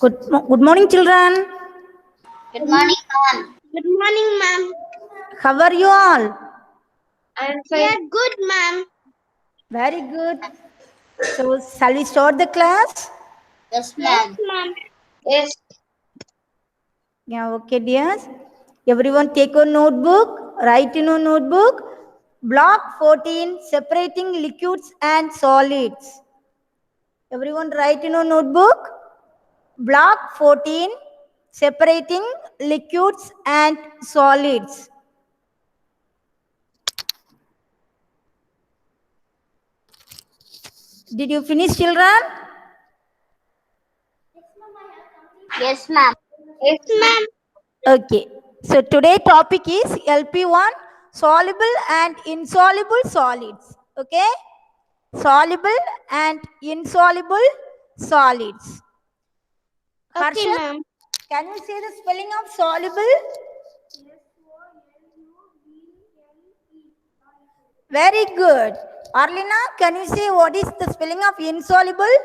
Good morning, children. Good morning, ma'am. Good morning, ma'am. How are you all? I'm fine. Yeah, good, ma'am. Very good. So, shall we start the class? Yes, Yes, ma'am. ma'am. Yes. Yeah, okay, dears. Everyone take a notebook, write in a notebook. Block 14, separating liquids and solids. Everyone write in a notebook. Block 14, separating liquids and solids. Did you finish, children? Yes, ma'am. Yes, ma'am. Okay. So today topic is LP1, soluble and insoluble solids. Okay? Soluble and insoluble solids. Okay, Harshad, ma'am. can you say the spelling of soluble? Very good. Arlina, can you say what is the spelling of insoluble?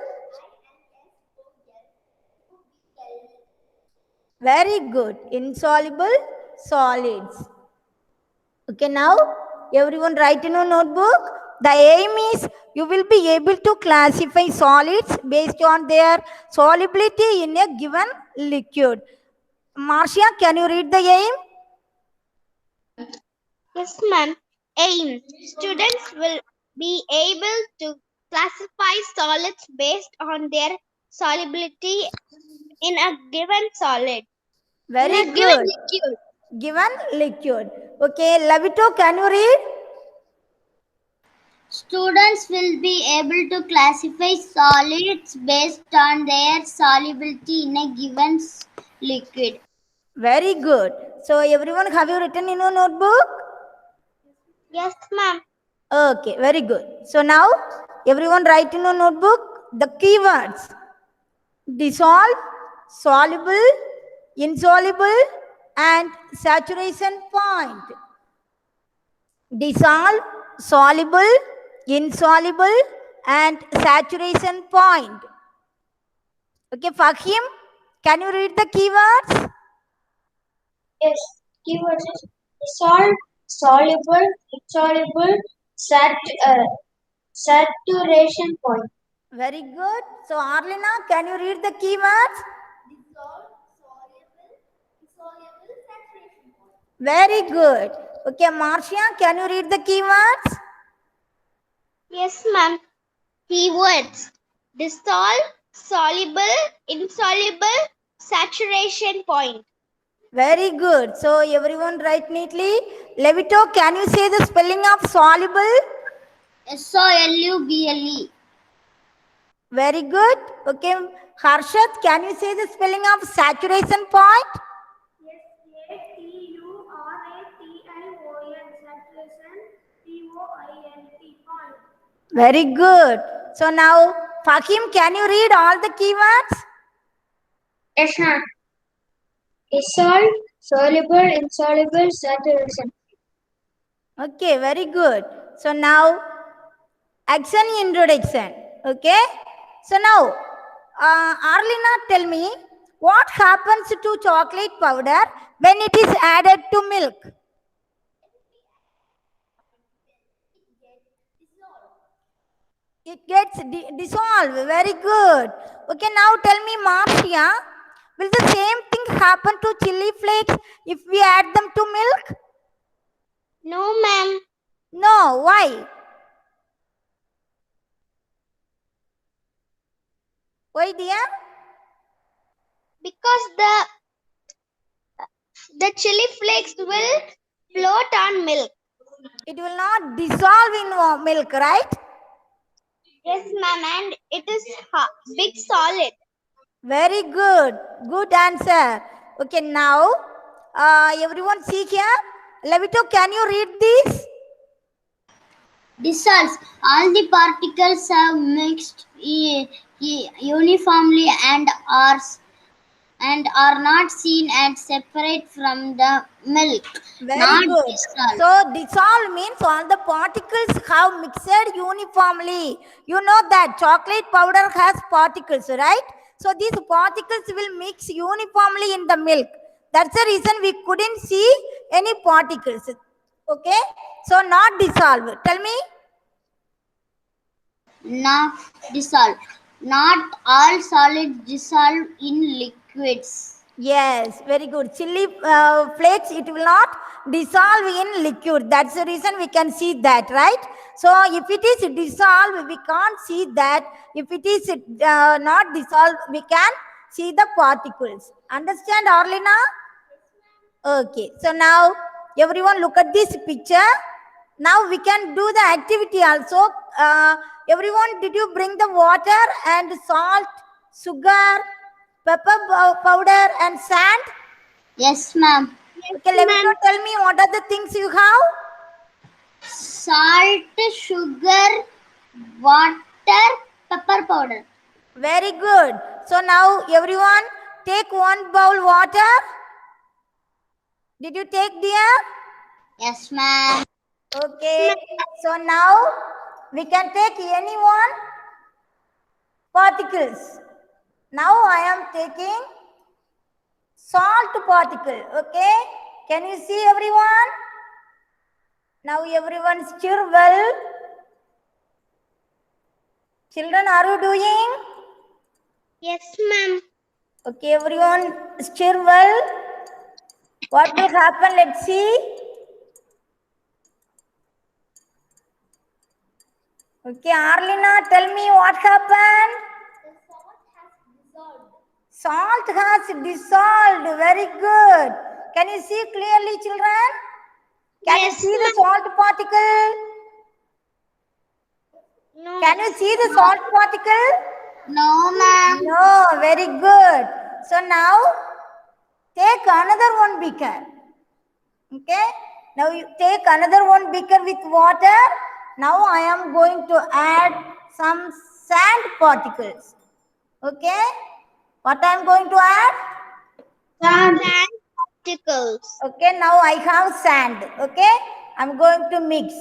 Very good. Insoluble solids. Okay, now everyone write in a notebook. The aim is you will be able to classify solids based on their solubility in a given liquid. Marcia, can you read the aim? Yes, ma'am. Aim. Students will be able to classify solids based on their solubility in a given solid. Very in a good. given liquid. Given liquid. Okay, Lavito, can you read? Students will be able to classify solids based on their solubility in a given liquid. Very good. So everyone, have you written in a notebook? Yes, ma'am. Okay, very good. So now everyone write in a notebook the keywords: dissolve, soluble, insoluble, and saturation point. Dissolve, soluble, insoluble, and saturation point. Okay, Fahim, can you read the keywords? Yes. Keywords is dissolved, soluble, insoluble, saturation point. Very good. So, Arlina, can you read the keywords? Very good. Okay, Marcia, can you read the keywords? Yes, ma'am. Keywords: dissolve, soluble, insoluble, saturation point. Very good. So, everyone write neatly. Levito, can you say the spelling of soluble? SOLUBLE. Very good. Okay, Harshad, can you say the spelling of saturation point? Very good. So now, Fakim, can you read all the keywords? Yes, ma'am. Dissolve, soluble, insoluble, saturation. Okay, very good. So now, action introduction. Okay. So now, Arlina, tell me what happens to chocolate powder when it is added to milk? It gets dissolved. Very good. Okay, now tell me, Marcia, will the same thing happen to chili flakes if we add them to milk? No, ma'am. No, why? Why, dear? Because the chili flakes will float on milk. It will not dissolve in milk, right? Yes, ma'am, and it is big solid. Very good. Good answer. Okay, now everyone see here. Levito, can you read this? Dissolves. All the particles have mixed uniformly and are not seen and separate from the milk. Very not good. dissolved. So dissolve means all the particles have mixed uniformly. You know that chocolate powder has particles, right? So these particles will mix uniformly in the milk. That's the reason we couldn't see any particles. Okay, so not dissolve. Tell me. Not dissolve. Not all solids dissolve in liquids. Yes, very good. Chili flakes, it will not dissolve in liquid. That's the reason we can see that, right? So if it is dissolved, we can't see that. If it is not dissolved, we can see the particles. Understand, Orlina? Okay, so now everyone look at this picture. Now we can do the activity also. Everyone, did you bring the water and salt, sugar, pepper powder and sand? Yes, ma'am. Okay, let me know, tell me what are the things you have? Salt, sugar, water, pepper powder. Very good. So now everyone take one bowl water. Did you take, dear? Yes, ma'am. Okay. So now we can take any one particles. Now I am taking salt particle. Okay. Can you see, everyone? Now everyone stir well. Children, are you doing? Yes, ma'am. Okay, everyone stir well. What will happen? Let's see. Okay, Arlina, tell me what happened. Salt has dissolved. Very good. Can you see clearly, children? Can Yes, you see the salt particle? No. Can you see the salt particle? No, ma'am. No, very good. So now take another one beaker. Okay. Now you take another one beaker with water. Now I am going to add some sand particles. Okay. What I am going to add? Sand particles. Okay. Now I have sand. Okay. I'm going to mix.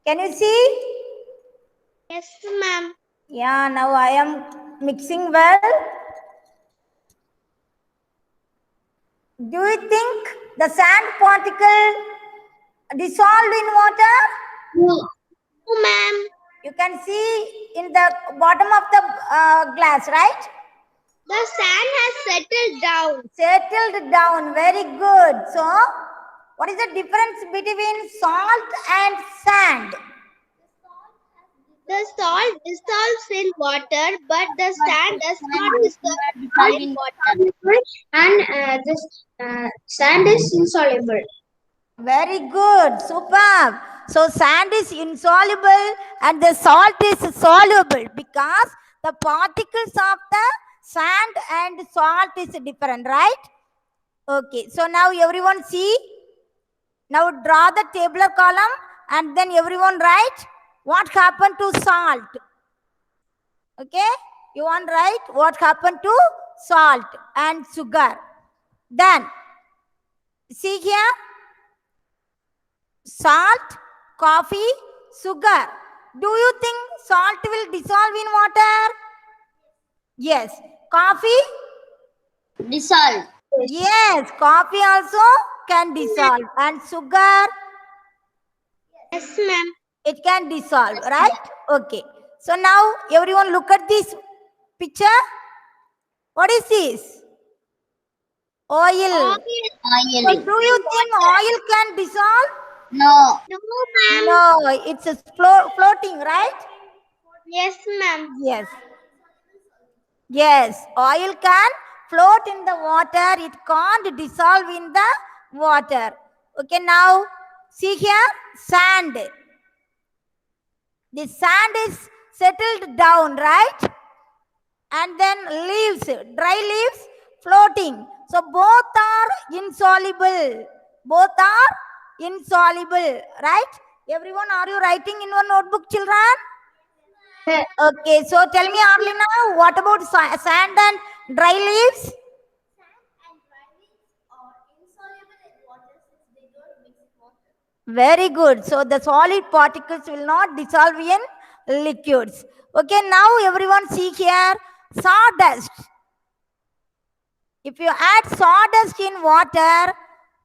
Can you see? Yes, ma'am. Yeah. Now I am mixing well. Do you think the sand particle dissolved in water? No, ma'am. You can see in the bottom of the glass, right? The sand has settled down. Settled down. Very good. So, what is the difference between salt and sand? The salt dissolves in water, but the sand does not dissolve in water. And this sand is insoluble. Very good. Superb. So, sand is insoluble and the salt is soluble because the particles of the sand and salt is different, right? Okay. So, now everyone see. Now, draw the tabular column and then everyone write what happened to salt. Okay. You want to write what happened to salt and sugar. Then, see here. Salt, coffee, sugar. Do you think salt will dissolve in water? Yes. Coffee? Dissolve. Yes. Coffee also can dissolve. And sugar, Yes, ma'am. it can dissolve, right? Okay. So now everyone look at this picture. What is this? Oil. Oil. So do you think oil can dissolve? No. No, ma'am. No, it's a floating, right? Yes, ma'am. Yes. Yes, oil can float in the water. It can't dissolve in the water. Okay, now see here, sand. The sand is settled down, right? And then leaves, dry leaves floating. So both are insoluble. Both are insoluble, right? Everyone, are you writing in your notebook, children? Okay, so tell me, Arlina, what about sand and dry leaves? Very good. So the solid particles will not dissolve in liquids. Okay, now everyone see here. Sawdust. If you add sawdust in water,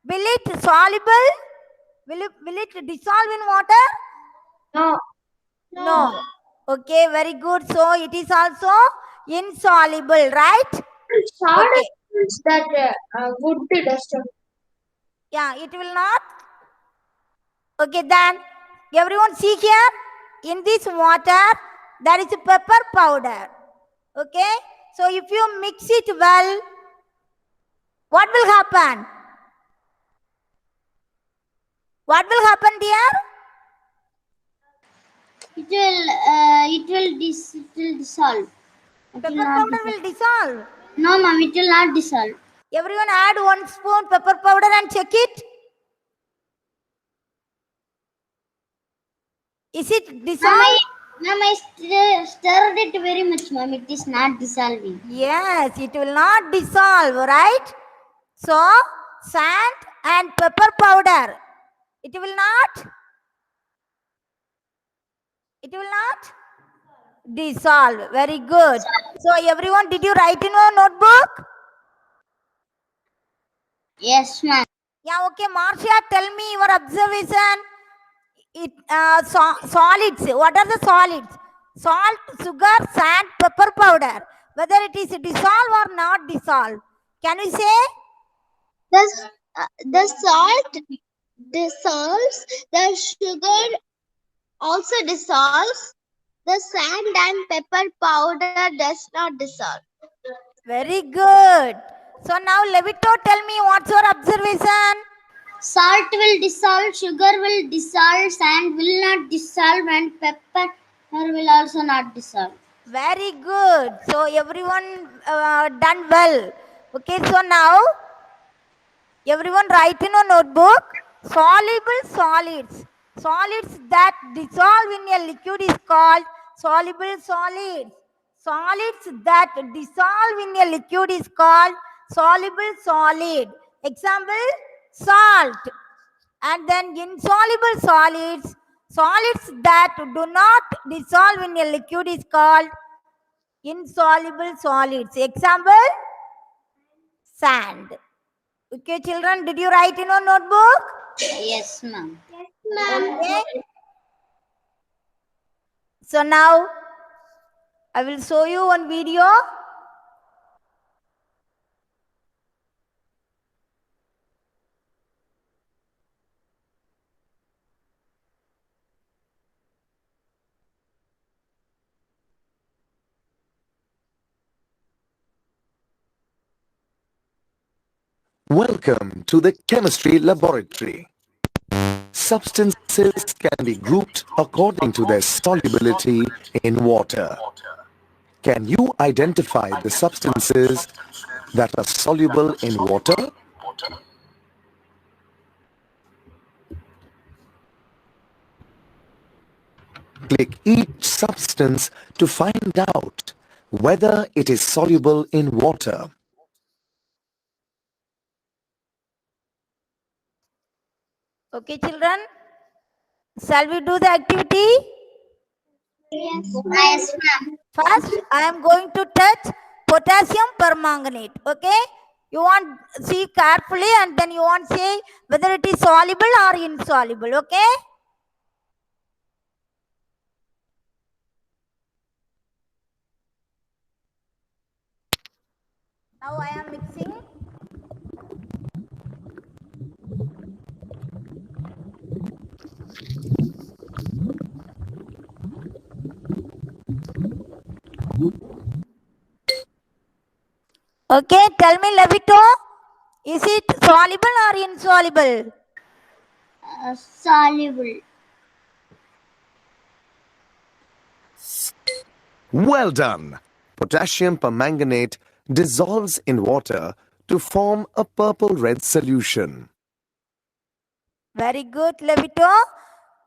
will it soluble? Will it dissolve in water? No. No. Okay, very good. So it is also insoluble, right? Sawdust is that wood dust. Yeah, it will not. Okay, then everyone see here. In this water, there is a pepper powder. Okay, so if you mix it well, what will happen? What will happen, dear? It will dissolve. It will Pepper not powder dissolve. will dissolve. No, ma'am, it will not dissolve. Everyone add 1 spoon pepper powder and check it. Is it dissolved? Ma'am, I stirred it very much, ma'am. It is not dissolving. Yes, it will not dissolve, right? So, sand and pepper powder. It will not? It will not? Dissolve. Very good. So, everyone, did you write in your notebook? Yes, ma'am. Yeah, okay. Marcia, tell me your observation. Solids. What are the solids? Salt, sugar, sand, pepper powder. Whether it is dissolved or not dissolved. Can you say? The salt dissolves, the sugar also dissolves, the sand and pepper powder does not dissolve. Very good. So now Levito, tell me what's your observation? Salt will dissolve, sugar will dissolve, sand will not dissolve, and pepper will also not dissolve. Very good. So everyone done well. Okay, so now everyone write in a notebook soluble solids. Solids that dissolve in a liquid is called soluble solids. Solids that dissolve in a liquid is called soluble solid. Example, salt. And then insoluble solids. Solids that do not dissolve in a liquid is called insoluble solids. Example, sand. Okay, children, did you write in your notebook? Yes, ma'am. Okay. So now I will show you one video. Welcome to the chemistry laboratory. Substances can be grouped according to their solubility in water. Can you identify the substances that are soluble in water? Click each substance to find out whether it is soluble in water. Okay, children, shall we do the activity? Yes, ma'am. First, I am going to touch potassium permanganate. Okay, you want see carefully and then you want say whether it is soluble or insoluble. Okay. Now I am mixing. Okay, tell me, Levito, is it soluble or insoluble? Soluble. Well done! Potassium permanganate dissolves in water to form a purple-red solution. Very good, Levito.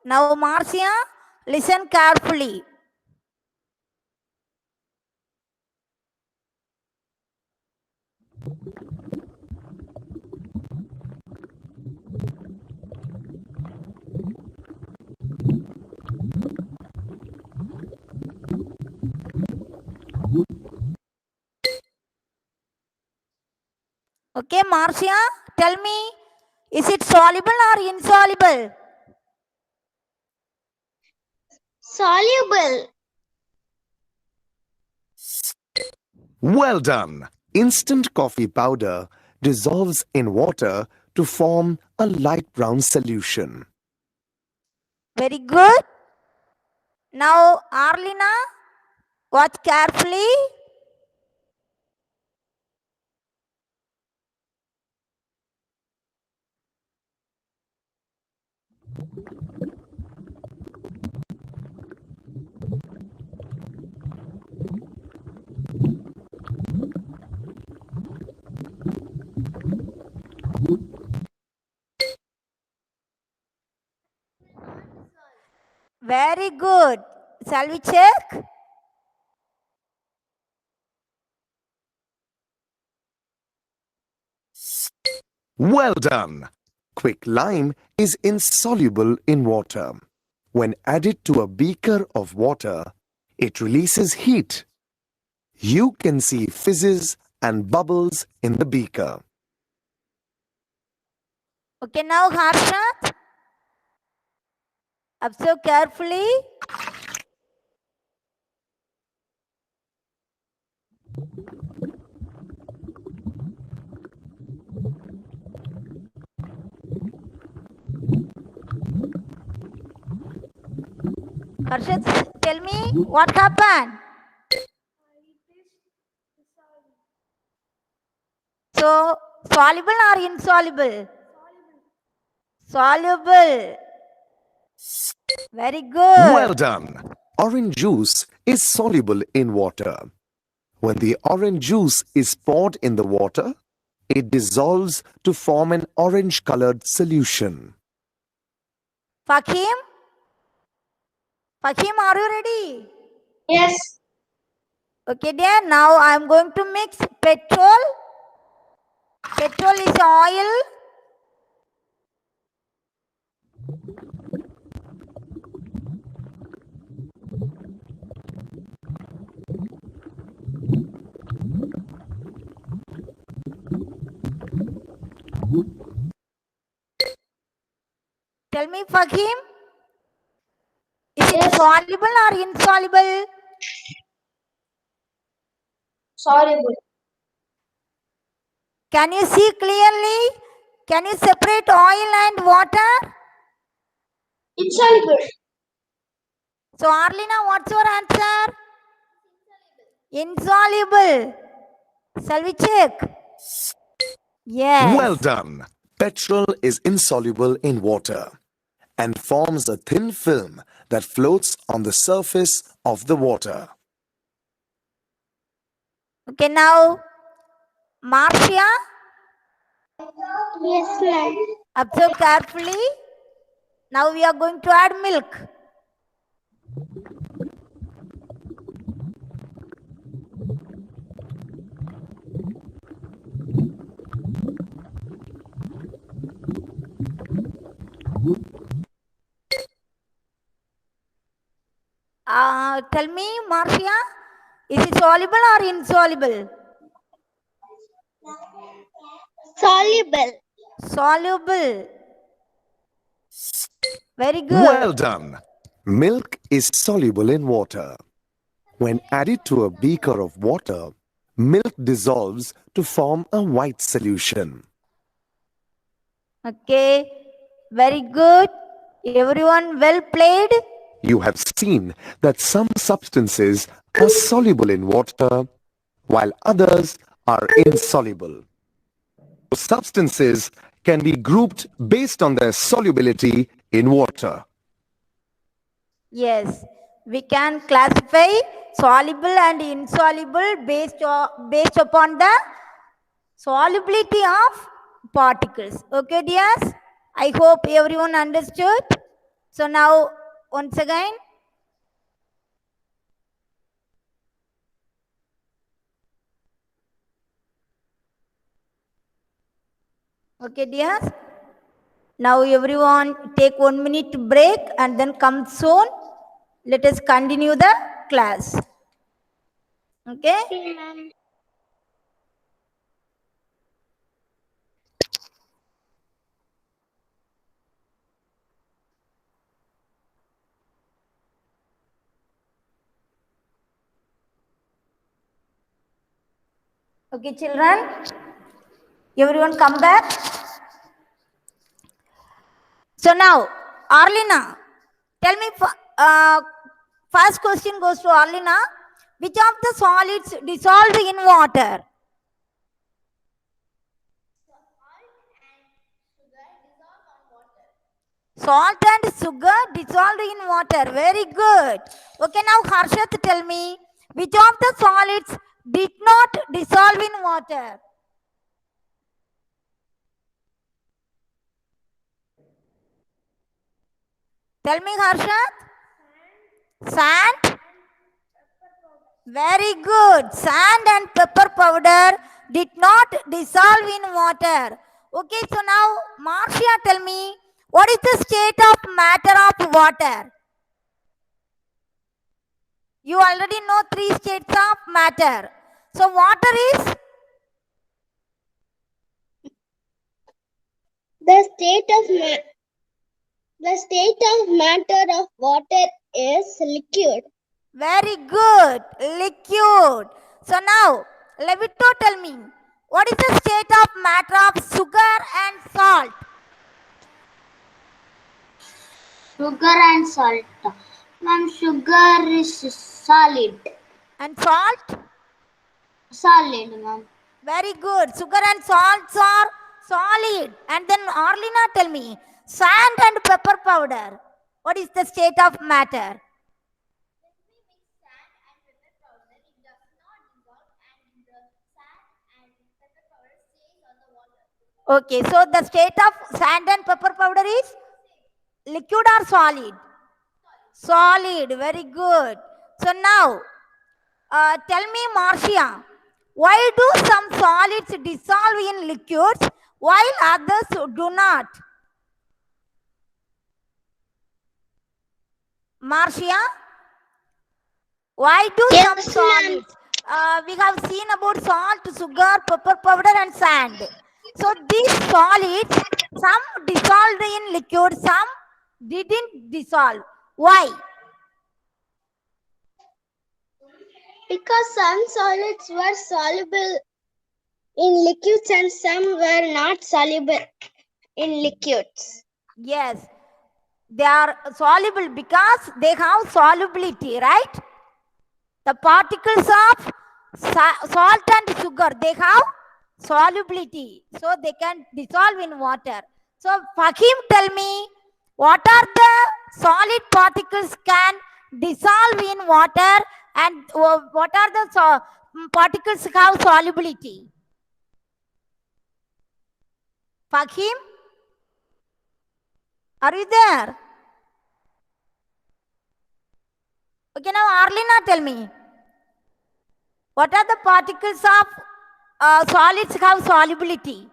Now, Marcia, listen carefully. Okay, Marcia, tell me, is it soluble or insoluble? Soluble. Well done. Instant coffee powder dissolves in water to form a light brown solution. Very good. Now, Arlina, watch carefully. Very good. Shall we check? Well done. Quicklime is insoluble in water. When added to a beaker of water, it releases heat. You can see fizzes and bubbles in the beaker. Okay, now Harshat, observe carefully. Harshat, tell me what happened. So, soluble or insoluble? Soluble. Very good. Well done. Orange juice is soluble in water. When the orange juice is poured in the water, it dissolves to form an orange-colored solution. Fakim? Fakim, are you ready? Yes. Okay, dear. Now I am going to mix petrol. Petrol is oil. Tell me, Fakim, is it Yes. soluble or insoluble? Soluble. Can you see clearly? Can you separate oil and water? Insoluble. So, Arlina, what's your answer? Insoluble. Shall we check? Yes. Well done. Petrol is insoluble in water and forms a thin film that floats on the surface of the water. Okay, now, Marcia, Yes, ma'am. observe carefully. Now we are going to add milk. Tell me, Marcia, is it soluble or insoluble? Soluble. Soluble. Very good. Well done. Milk is soluble in water. When added to a beaker of water, milk dissolves to form a white solution. Okay, very good. Everyone well played. You have seen that some substances are soluble in water, while others are insoluble. Substances can be grouped based on their solubility in water. Yes, we can classify soluble and insoluble based upon the solubility of particles. Okay, dears? I hope everyone understood. So now, once again, okay, dears? Now everyone take 1 minute break and then come soon. Let us continue the class. Okay? Okay, ma'am. Okay, children, everyone come back. So now, Arlina, tell me, first question goes to Arlina. Which of the solids dissolve in water? Salt and sugar dissolved in water. Very good. Okay, now Harshat, tell me, which of the solids did not dissolve in water? Tell me, Harshat. Sand? Very good. Sand and pepper powder did not dissolve in water. Okay, so now Marcia, tell me, what is the state of matter of water? You already know three states of matter. So water is The state of matter of water is liquid. very good. Liquid. So now, Levito, tell me, what is the state of matter of sugar and salt? Sugar and salt. Ma'am, sugar is solid. And salt? Solid, ma'am. Very good. Sugar and salts are solid. And then Arlina, tell me, sand and pepper powder. What is the state of matter? Okay, so the state of sand and pepper powder is liquid or solid? Solid. Very good. So now, tell me, Marcia, why do some solids dissolve in liquids while others do not? Marcia, why do Yes, some ma'am. solids? We have seen about salt, sugar, pepper powder, and sand. So these solids, some dissolved in liquid, some didn't dissolve. Why? Because some solids were soluble in liquids and some were not soluble in liquids. Yes, they are soluble because they have solubility, right? The particles of salt and sugar, they have solubility, so they can dissolve in water. So Fahim, tell me, what are the solid particles can dissolve in water, and what are the particles have solubility? Fahim, are you there? Okay, now Arlina, tell me, what are the particles of solids have solubility?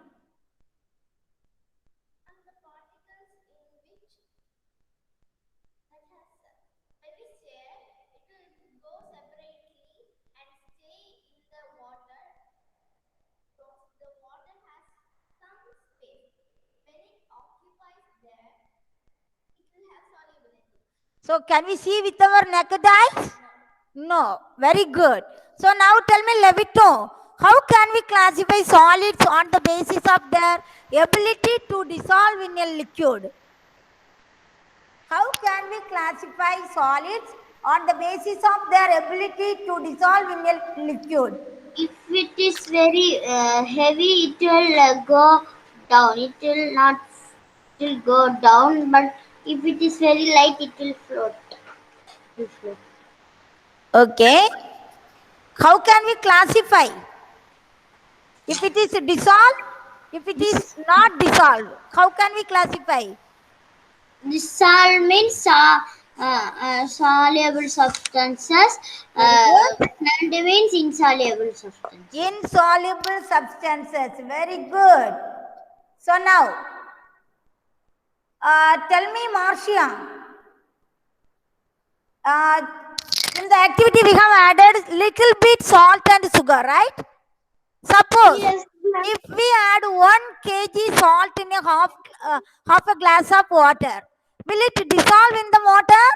So can we see with our naked eyes? No. Very good. So now tell me, Levito, how can we classify solids on the basis of their ability to dissolve in a liquid? How can we classify solids on the basis of their ability to dissolve in a liquid? If it is very heavy, it will go down. It will not. It will go down. But if it is very light, it will float. It will float. Okay. How can we classify? If it is dissolved, if it is not dissolved, how can we classify? Dissolve means soluble substances. And means insoluble substances. Insoluble substances. Very good. So now, tell me, Marcia. In the activity, we have added little bit salt and sugar, right? Suppose Yes, ma'am. if we add 1 kg salt in a half a glass of water, will it dissolve in the water?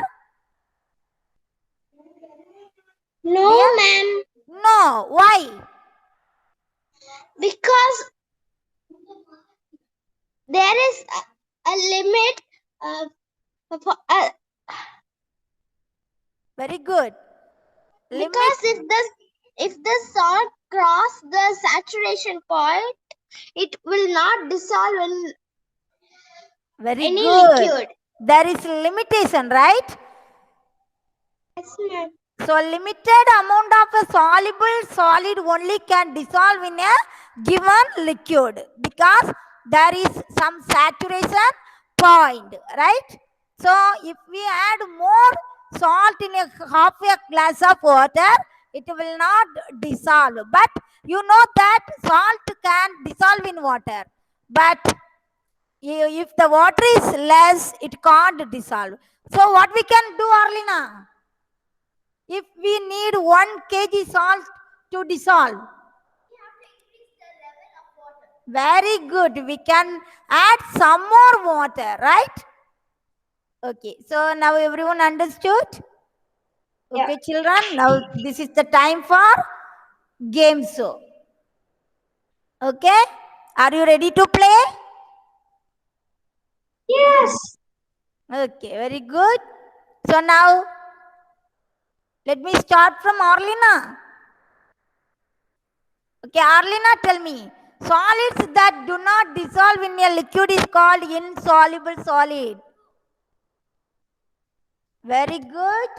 No, ma'am. No. Why? Because there is a limit for, Very good. Limit. because if the salt cross the saturation point, it will not dissolve in Very any good. liquid. There is limitation, right? Yes, ma'am. So limited amount of a soluble solid only can dissolve in a given liquid because there is some saturation point, right? So if we add more salt in a half a glass of water, it will not dissolve. But you know that salt can dissolve in water. But if the water is less, it can't dissolve. So what we can do, Arlina? If we need 1 kg salt to dissolve. Very good. We can add some more water, right? Okay. So now everyone understood? Okay, children. Now this is the time for game show. Okay. Are you ready to play? Yes. Okay. Very good. So now let me start from Arlina. Okay, Arlina, tell me. Solids that do not dissolve in a liquid is called insoluble solid. Very good.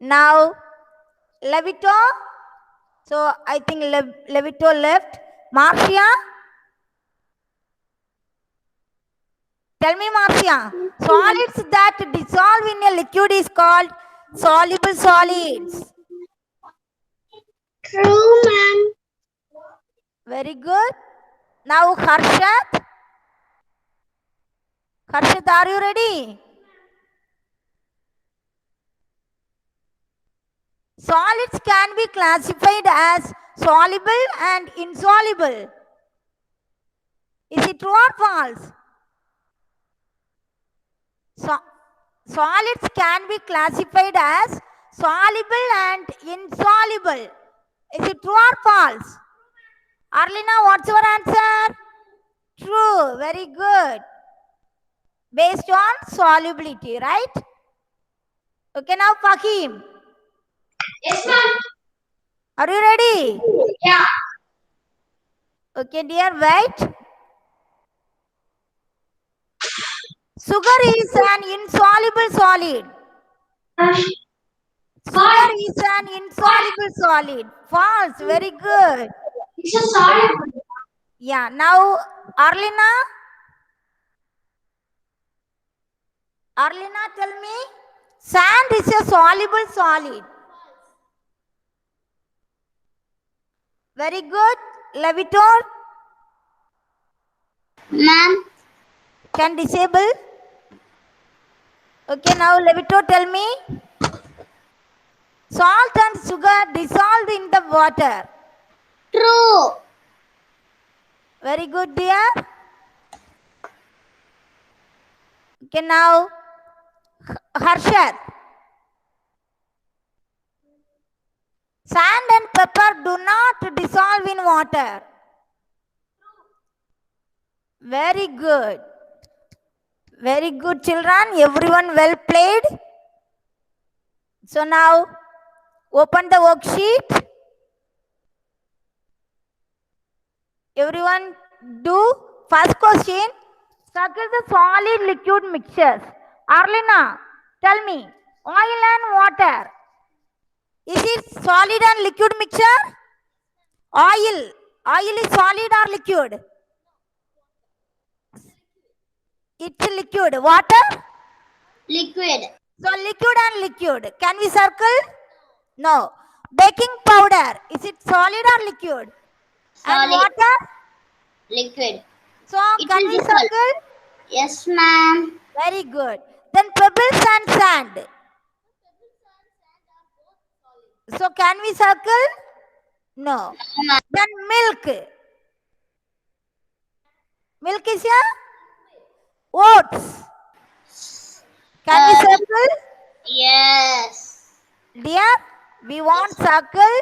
Now, Levito. So, I think Levito left. Marcia. Tell me, Marcia. Solids that dissolve in a liquid is called soluble solids. True, ma'am. Very good. Now, Harshad. Harshad, are you ready? Solids can be classified as soluble and insoluble. Is it true or false? Solids can be classified as soluble and insoluble. Is it true or false? Arlina, what's your answer? True. Very good. Based on solubility, right? Okay, now Fahim. Yes, ma'am. Are you ready? Yeah. Okay, dear, wait. Sugar is an insoluble solid. Sugar is an insoluble solid. False. Very good. It's a soluble. Yeah. Now, Arlina. Arlina, tell me. Sand is a soluble solid. Very good. Levitor Ma'am, can disable. Okay, now Levitor, tell me. Salt and sugar dissolved in the water. true. Very good, dear. Okay, now Harshad. Sand and pepper do not dissolve in water. Very good. Very good, children. Everyone well played. So now open the worksheet. Everyone do first question. Circle the solid liquid mixtures. Arlina, tell me. Oil and water. Is it solid and liquid mixture? Oil. Oil is solid or liquid? It's liquid. Water? Liquid. So liquid and liquid. Can we circle? No. Baking powder. Is it solid or liquid? And Solid. water? Liquid. So It can will we dissolve. circle? Yes, ma'am. Very good. Then pebbles and sand. So can we circle? No. Ma'am. Then milk. Milk is a oats. Can we circle? Yes. Dear, we want circle,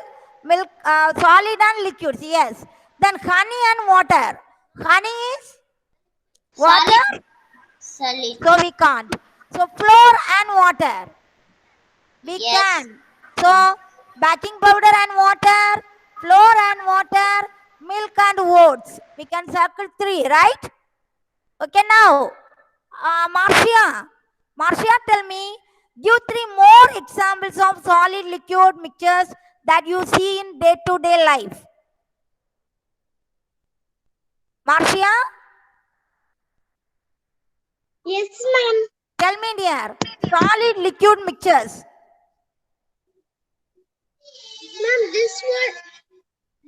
milk, solid and liquids. Yes. Then honey and water. Honey is water, Solid. so we can't. So flour and water, we Yes. can. So baking powder and water, flour and water, milk and oats. We can circle 3, right? Okay, now, Marcia, tell me, give 3 more examples of solid liquid mixtures that you see in day-to-day life. Marcia, Yes, ma'am. tell me, dear, solid liquid mixtures. Ma'am,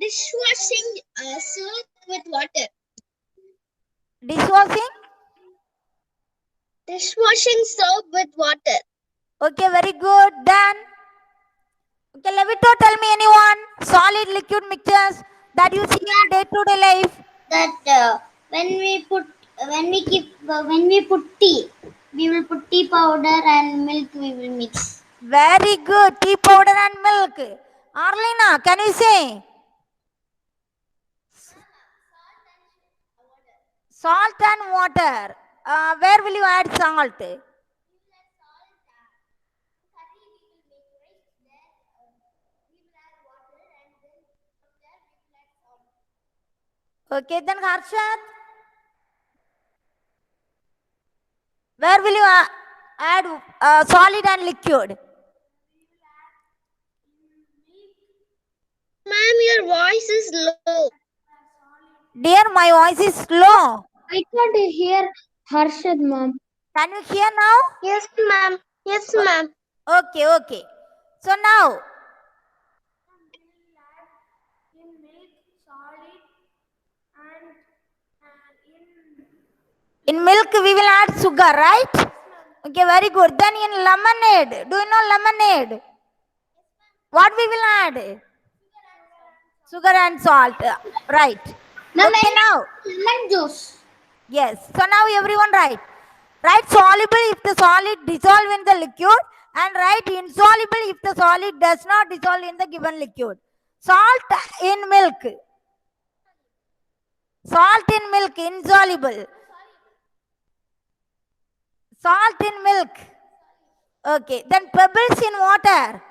dishwashing soap with water. Dishwashing? Dishwashing soap with water. Okay, very good. Then, okay, Levito, tell me anyone solid liquid mixtures that you see in day-to-day life. That when we put tea, we will put tea powder and milk. We will mix. Very good. Tea powder and milk. Arlena, can you say? Salt and water. Where will you add salt? Okay, then Harshad. Where will you add solid and liquid? Ma'am, your voice is low. Dear, my voice is low. I can't hear Harshad, ma'am. Can you hear now? Yes, ma'am. Yes, ma'am. Okay, okay. So now, in milk we will add sugar, right? Okay, very good. Then in lemonade, do you know lemonade? What we will add? Sugar and salt, right? Okay, now. Lemon juice. Yes. So now everyone write. Write soluble if the solid dissolve in the liquid and write insoluble if the solid does not dissolve in the given liquid. Salt in milk. Salt in milk, insoluble. Salt in milk. Okay. Then pebbles in water.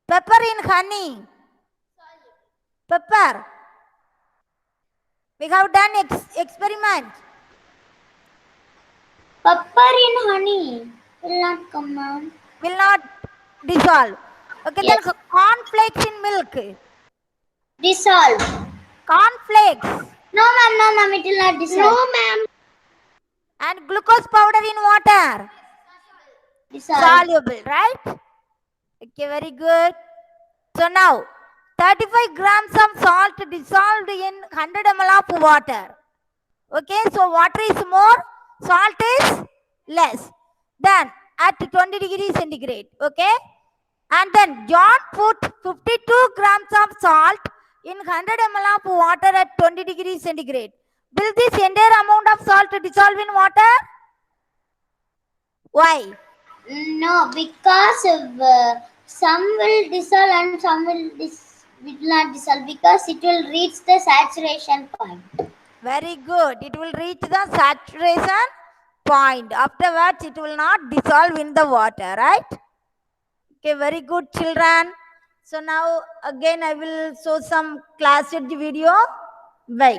Pepper in honey. Pepper. We have done experiment. Pepper in honey will not come out. Will not dissolve. Okay, Yes. then cornflakes in milk. Dissolve. Cornflakes No, ma'am, it will not dissolve. No, ma'am. and glucose powder in water. Dissolve. Soluble, right? Okay, very good. So now, 35 grams of salt dissolved in 100 ml of water. Okay, so water is more, salt is less. Then at 20 degrees centigrade. Okay, and then John put 52 grams of salt in 100 ml of water at 20 degrees centigrade. Will this entire amount of salt dissolve in water? Why? No, because some will dissolve and some will not dissolve because it will reach the saturation point. Very good. It will reach the saturation point. Afterwards, it will not dissolve in the water, right? Okay, very good, children. So now again I will show some class at the video. Wait.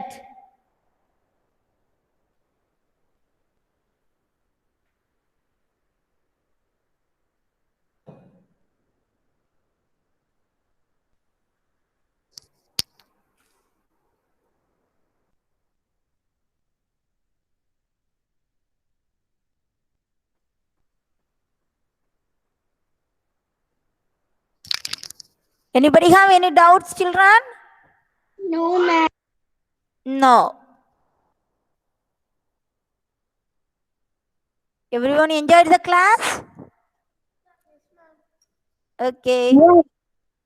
Anybody have any doubts, children? No, ma'am. No. Everyone enjoyed the class? Okay.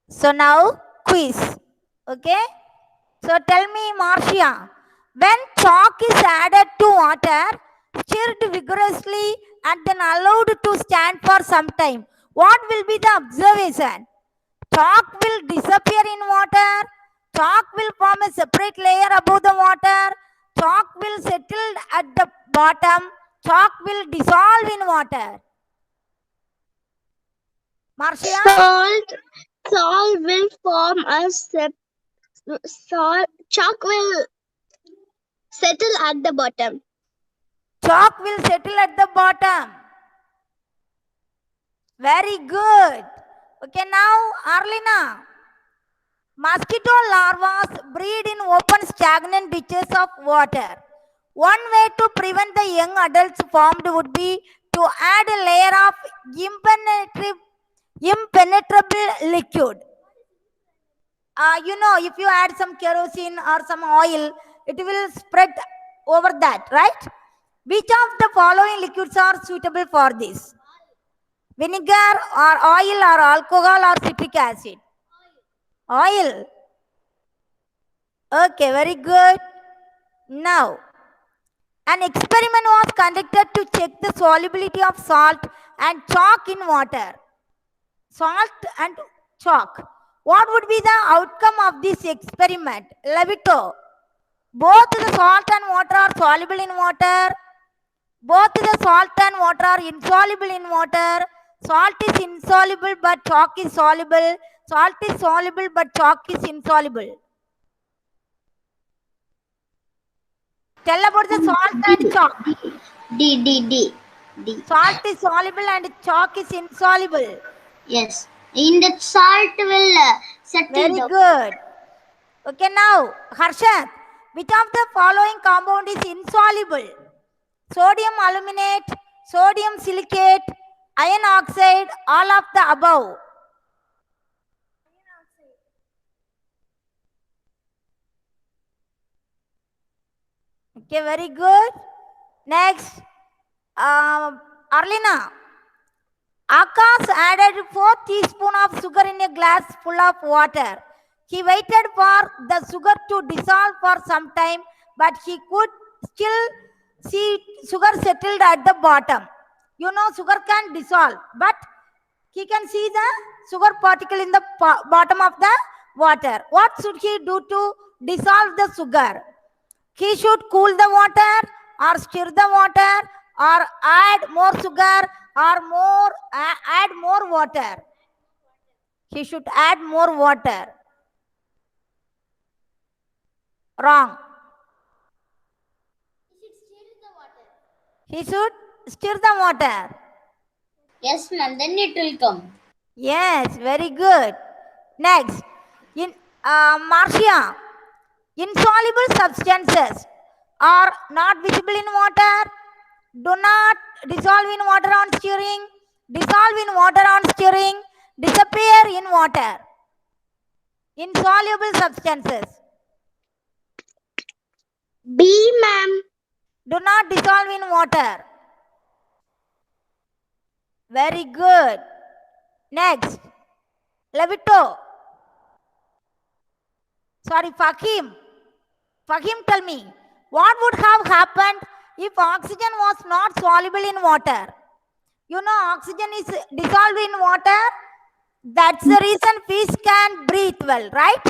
So now quiz. Okay. So tell me, Marcia, when chalk is added to water, stirred vigorously and then allowed to stand for some time, what will be the observation? Chalk will disappear in water, Chalk will form a separate layer above the water. Chalk will settle at the bottom. Chalk will dissolve in water. Marcia? Salt will form a chalk will settle at the bottom. Chalk will settle at the bottom. Very good. Okay, now Arlina. Mosquito larvae breed in open stagnant ditches of water. One way to prevent the young adults formed would be to add a layer of impenetrable liquid. If you add some kerosene or some oil, it will spread over that, right? Which of the following liquids are suitable for this? Vinegar or oil or alcohol or citric acid? Oil. Okay, very good. Now, an experiment was conducted to check the solubility of salt and chalk in water. Salt and chalk. What would be the outcome of this experiment? Levito. Both the salt and water are soluble in water. Both the salt and water are insoluble in water. Salt is insoluble but chalk is soluble. Salt is soluble but chalk is insoluble. Tell about the salt and chalk. D. Salt is soluble and chalk is insoluble. Yes. In the salt will settle Very down. good. Okay, now, Harshat, which of the following compound is insoluble? Sodium aluminate, sodium silicate, iron oxide, all of the above. Okay, very good. Next, Arlina. Akash added 4 teaspoons of sugar in a glass full of water. He waited for the sugar to dissolve for some time, but he could still see sugar settled at the bottom. You know, sugar can dissolve, but he can see the sugar particle in the bottom of the water. What should he do to dissolve the sugar? He should cool the water or stir the water or add more sugar or add more water. He should add more water. Wrong. He should stir the water. Yes, ma'am. Then it will come. Yes, very good. Next, in Marcia, insoluble substances are not visible in water, do not dissolve in water on stirring, dissolve in water on stirring, disappear in water. Insoluble substances B, ma'am. do not dissolve in water. Very good. Next, Levito. Sorry, Fahim. Fahim, tell me, what would have happened if oxygen was not soluble in water? You know, oxygen is dissolved in water. That's the reason fish can breathe well, right?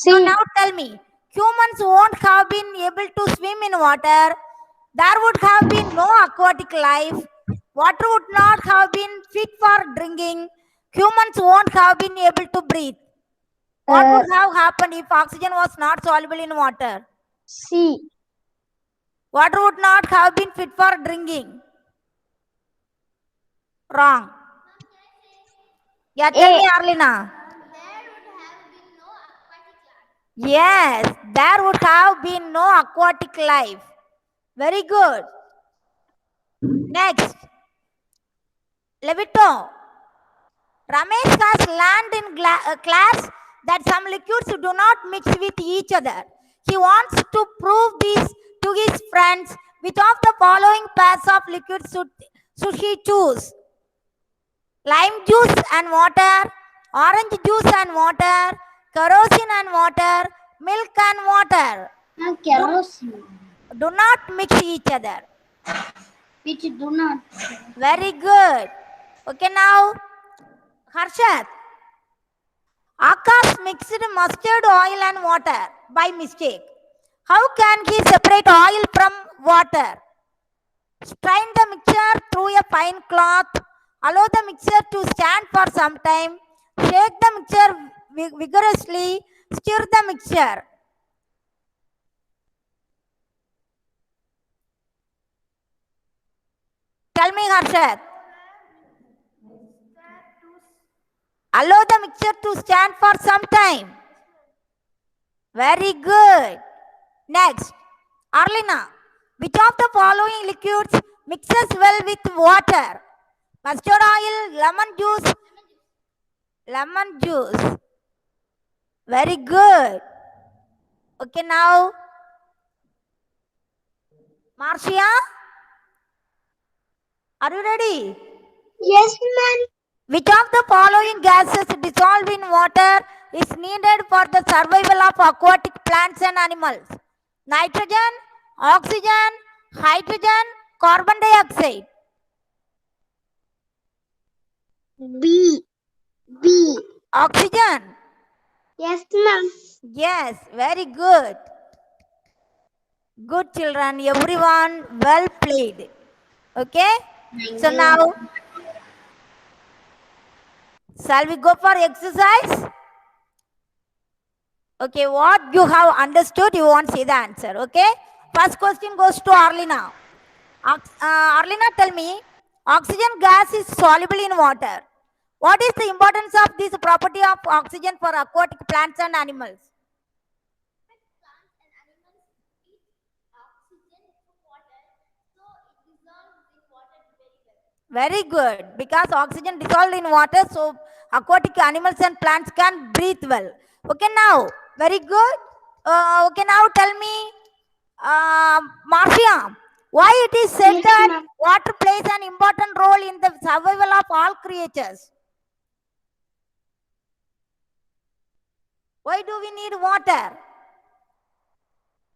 So now tell me, humans won't have been able to swim in water. There would have been no aquatic life. Water would not have been fit for drinking. Humans won't have been able to breathe. What would have happened if oxygen was not soluble in water? C. Water would not have been fit for drinking. Wrong. Yeah, tell me, Arlina. Yes, there would have been no aquatic life. Very good. Next, Levito. Ramesh has learned in class that some liquids do not mix with each other. He wants to prove this to his friends. Which of the following pairs of liquids should he choose? Lime juice and water, orange juice and water, kerosene and water, milk and water. Kerosene. Do not mix each other. Which do not. Very good. Okay, now, Harshat. Akash mixed mustard oil and water by mistake. How can he separate oil from water? Strain the mixture through a fine cloth. Allow the mixture to stand for some time. Shake the mixture vigorously. Stir the mixture. Tell me, Harshad. Allow the mixture to stand for some time. Very good. Next, Arlina. Which of the following liquids mixes well with water? Mustard oil, lemon juice. Lemon juice. Very good. Okay, now, Marcia, are you ready? Yes, ma'am. Which of the following gases dissolved in water is needed for the survival of aquatic plants and animals? Nitrogen, oxygen, hydrogen, carbon dioxide. B. B. Oxygen. Yes, ma'am. Yes, very good. Good children, everyone, well played. Okay? So now, shall we go for exercise? Okay, what you have understood, you won't see the answer. Okay? First question goes to Arlina. Arlina, tell me, oxygen gas is soluble in water. What is the importance of this property of oxygen for aquatic plants and animals? Very good. Because oxygen dissolved in water, so aquatic animals and plants can breathe well. Okay, now, very good. Okay, now tell me, Marcia, why it is said Yes, that ma'am. water plays an important role in the survival of all creatures? Why do we need water?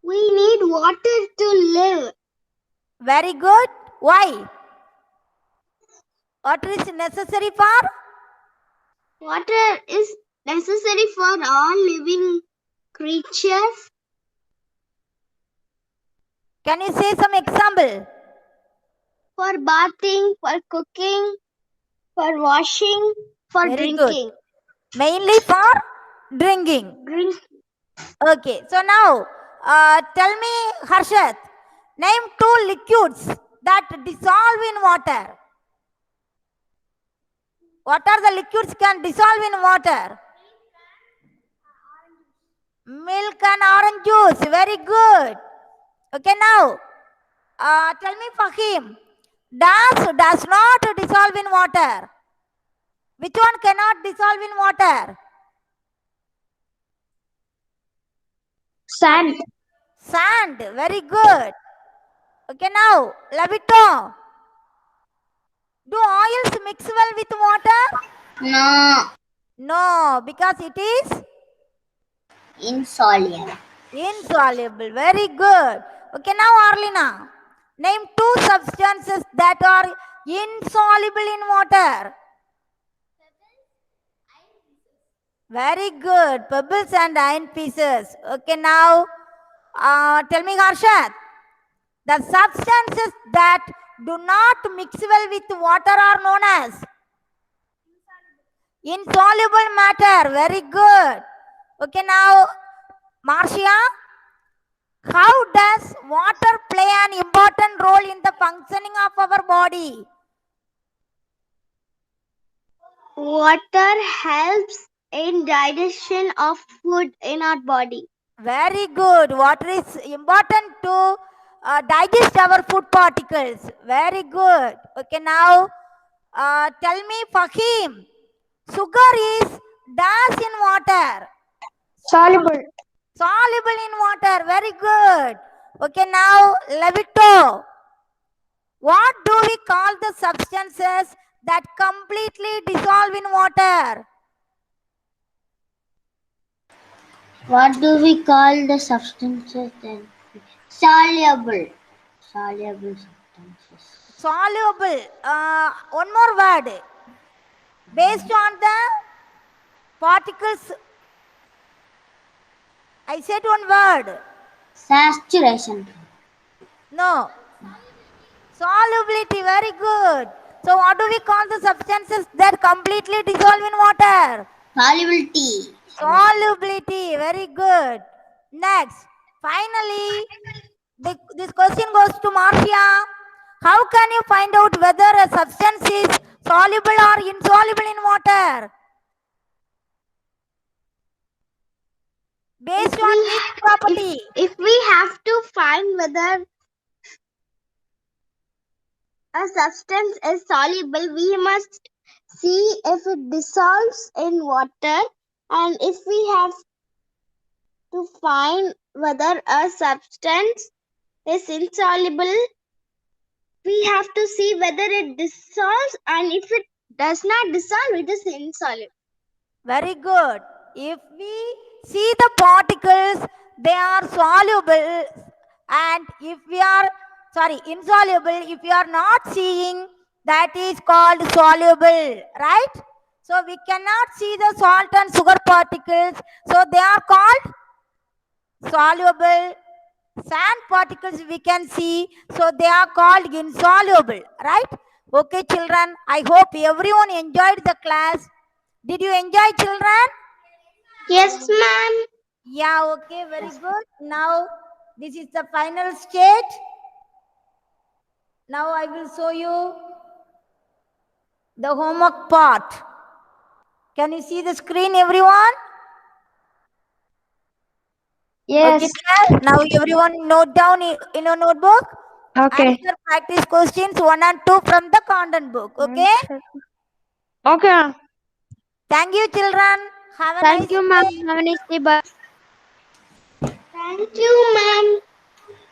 We need water to live. Very good. Why? Water is necessary for? Water is necessary for all living creatures. Can you say some example? For bathing, for cooking, for washing, for Very good. drinking. Mainly for drinking. Drink. Okay, so now tell me, Harshad, name 2 liquids that dissolve in water. What are the liquids can dissolve in water? Milk and orange juice. Very good. Okay, now tell me, Fahim, does not dissolve in water. Which one cannot dissolve in water? Sand. Sand. Very good. Okay, now, Labito. Do oils mix well with water? No, No, because it is insoluble. insoluble. Very good. Okay, now, Arlina. Name 2 substances that are insoluble in water. Very good. Pebbles and iron pieces. Okay, now, tell me, Harshad. The substances that do not mix well with water are known as insoluble matter. Very good. Okay, now, Marcia, how does water play an important role in the functioning of our body? Water helps in digestion of food in our body. Very good. Water is important to digest our food particles. Very good. Okay, now tell me, Fahim, sugar is dash in water. Soluble. Soluble in water. Very good. Okay, now Levito. What do we call the substances that completely dissolve in water? What do we call the substances then? Soluble. Soluble substances. Soluble. One more word. Based on the Particles. I said one word. Saturation. No. Solubility. Very good. So what do we call the substances that completely dissolve in water? Solubility. Solubility. Very good. Next. Finally, this question goes to Marcia. How can you find out whether a substance is soluble or insoluble in water? Based on which property? If we have to find whether a substance is soluble, we must see if it dissolves in water, and if we have to find whether a substance is insoluble, we have to see whether it dissolves, and if it does not dissolve, it is insoluble. Very good. If we see the particles, they are soluble, and if we are insoluble, if we are not seeing, that is called soluble, right? So we cannot see the salt and sugar particles, so they are called soluble. Sand particles we can see, so they are called insoluble, right? Okay, children, I hope everyone enjoyed the class. Did you enjoy, children? Yes, ma'am. Yeah, okay, very good. Now, this is the final stage. Now, I will show you the homework part. Can you see the screen, everyone? Yes. Okay, class. Now, everyone note down in your notebook. Okay. Answer practice questions 1 and 2 from the content book. Okay? Okay. Thank you, children. Have a Thank nice you, day. ma'am. Have a nice day. Bye. Thank you, ma'am.